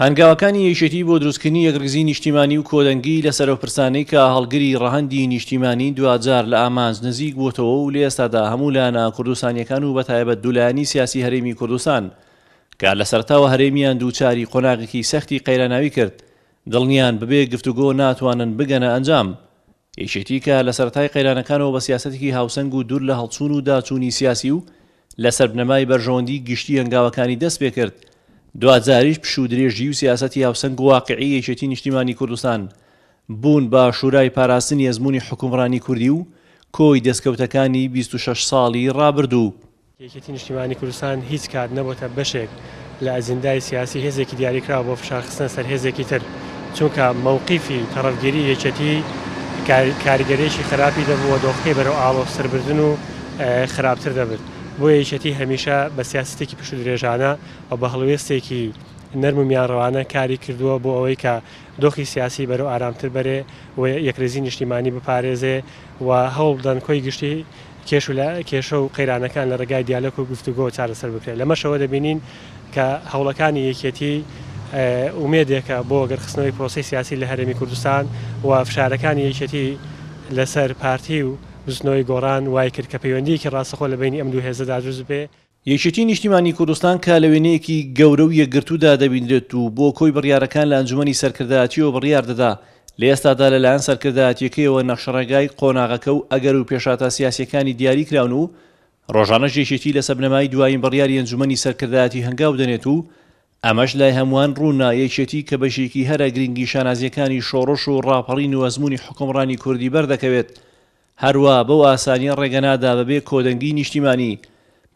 هەنگاوەکانی یەکێتی بۆ دروستکردنی یەکڕگزی نیشتیمانی و کۆدەنگی لە سەرۆپرسانەی کە هەڵگری ڕەهەندی نیشتیمانی دوجار لە ئامانج نزیک بووتەوە و لە ئێستادا هەموو لایەنە کوردستانیەکان و بەتایبەت دوولایەنی سیاسی هەرێمی کوردستان کە لە سەرتاوە هەرێمیان دووچاری قۆناغێکی سەختی قەیراناوی کرد دڵنیان ببێ گفتوگۆ ناتوانن بگەنە ئەنجام. یەکێتی کە لە سەرەتای قەیرانەکانەوە بە سیاسەتێکی هاوسەنگ و دوور لە هەڵچوون و داچوونی سیاسی و لەسەر بنەمای بەرژەوەندی گشتی هەنگاوەکانی دەست پێ کرد دوجاریش پشوودرێژی و سیاسەتی هاوسەنگ و واقعی یەکێتی نیشتیمانی کوردستان بوون بە شورای پاراستنی ئەزموونی حکومڕانی کوردی و کۆی دەستکەوتەکانی 26 ساڵی ڕابردوو. یەکێتی نیشتیمانی کوردستان هیچ کات نەبووتە بەشێک لە ئەجندای سیاسی هێزێکی دیاریکراوە بۆ فشارخستنە سەر هێزێکی تر، چونکە مووقیفی تەڕەفگیری یەکێتی کاریگەرێکی خراپی دەبووە دۆخەکەی بەرەو ئاڵۆ سەربردن و خراپتر دەبێت. بۆ یەکێتی هەمیشە بە سیاستێکی پشودرێژانە و بە هەڵوێستێکی نەرم و میانڕەوانە کاری کردووە بۆ ئەوەی کە دۆخی سیاسی بەرەو ئارامتر بەرێ و یەکرێزی نیشتیمانی بپارێزێ و هەوڵ بدەن کۆی گشتی کێشە و قەیرانەکان لە ڕێگای دیالۆگ و گفتوگۆ چارەسەر بکرێت. لەمەشەوە دەبینین کە هەوڵەکانی یەکێتی ئومێدێکە بۆ گەرخستنەوەی پرۆسی سیاسی لە هەرێمی کوردستان و فشارەکانی یەکێتی لەسەر پارتی و بزنەوەی گۆڕان وای کرد کە پەیوەندیەکی ڕاستەخۆ لە بینی ئەم دوو هێزەدا دروست بێ. یەکێتی نیشتیمانی کوردستان کە لە وێنەیەکی گەورە و یەکگرتوودا دەبینرێت و بۆ کۆی بڕیارەکان لە ئەنجومەنی سەرکردایەتیەوە بڕیار دەدا لە ئێستادا لەلایەن سەرکردایەتیەکەیەوە نەخشەڕێگای قۆناغەکە و ئەگەر و پێشاتە سیاسیەکانی دیاری کراون و ڕۆژانەش یەکێتی لە سەبنەمای دوایین بڕیاری ئەنجومەنی سەرکردایەتی هەنگاو دەنێت و ئەمەش لای هەمووان ڕوونا یەکێتی کە بەشێکی هەرە گرنگی شانازیەکانی شۆڕش و ڕاپەڕین و ئەزموونی حکومڕانی کوردی بەردەکەوێت هەروە بەو ئاسانیە ڕێگەنادا بەبێ کۆدەنگی نیشتیمانی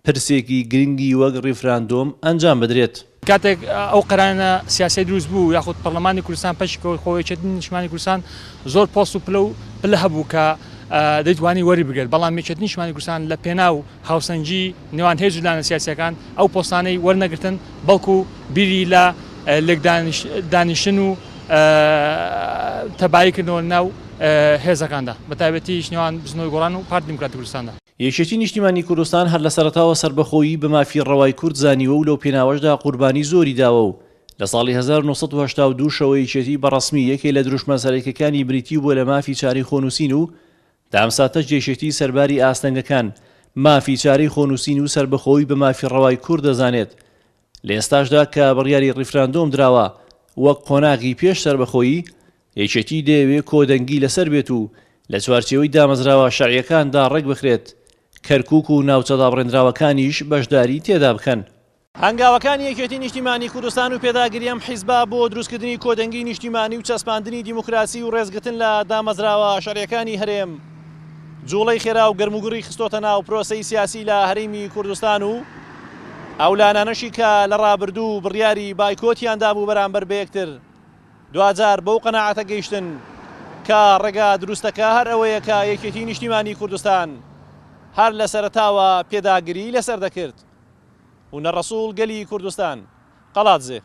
پرسێکی گرنگی وەک ڕیفراندۆم ئەنجام بدرێت. کاتێک ئەو قەرانە سیاسی دروست بوو یاخود پەرلەمانی کوردستان پەشکەوە خۆیەتی نیشتیمانی کوردستان زۆر پۆست و پلە هەبوو کە دەیتوانی وەری بگرێت، بەڵام یەکێتی نیشتیمانی کوردستان لە پێناو هاوسەنگی نێوان هێز و لایەنە سیاسیەکان ئەو پۆستانەی وەرنەگرتن بەڵکو بیری لە لێکدانیشتن و تەباییکردنەوە ناو هێزەکاندا بەتایبەتیش نێوان بزنەوەی گۆڕان و پارتی دیموکراتی کوردستاندا. یەکێتی نیشتیمانی کوردستان هەر لە سەرەتاوە سربەخۆیی بە مافی ڕەوای کورد زانیوە و لەو پێناوەشدا قوربانی زۆری داوە و لە ساڵی 1982 شەوە یەکێتی بەڕەسمی یەکێ لە دروشمە سەرەکیەکانی بریتی بووە لە مافی چاری خۆنووسین و دامساتەش یەکێتی سەرباری ئاستەنگەکان مافی چاری خۆنووسین و سربەخۆیی بە مافی ڕەوای کورد دەزانێت. لە ئێستاشدا کە بڕیاری ڕیفراندۆم دراوە وەک قۆناغی پێش سربەخۆیی یەکێتی دەیەوێت کۆدەنگی لەسەر بێت و لە چوارچێوەی دامەزراوە شەرعیەکاندا ڕێک بخرێت کەرکووک و ناوچەدا بڕێنراوەکانیش بەشداری تێدا بکەن. هەنگاوەکانی یەکێتی نیشتیمانی کوردستان و پێداگیریەم حیزبا بۆ دروستکردنی کۆدەنگی نیشتیمانی و چەسپاندنی دیموکراسی و ڕێزگرتن لە دامەزراوە شەرعیەکانی هەرێم جوڵەی خێرا و گەرموگوڕی خستۆتە ناو پرۆسەی سیاسی لە هەرێمی کوردستان و ئەو لانانەشی کە لە ڕابردوو بڕیاری بایکۆتیاندا بوو بەرامبەر بە یەکتر دوجار بەو قەناعەتە گەیشتن کە ڕێگا دروستەکە هەر ئەوەیە کە یەکێتی نیشتیمانی کوردستان هەر لە سەرەتاوە پێداگیری لەسەر دەکرد و نەڕەسوول گەلی کوردستان قەڵاتزێ.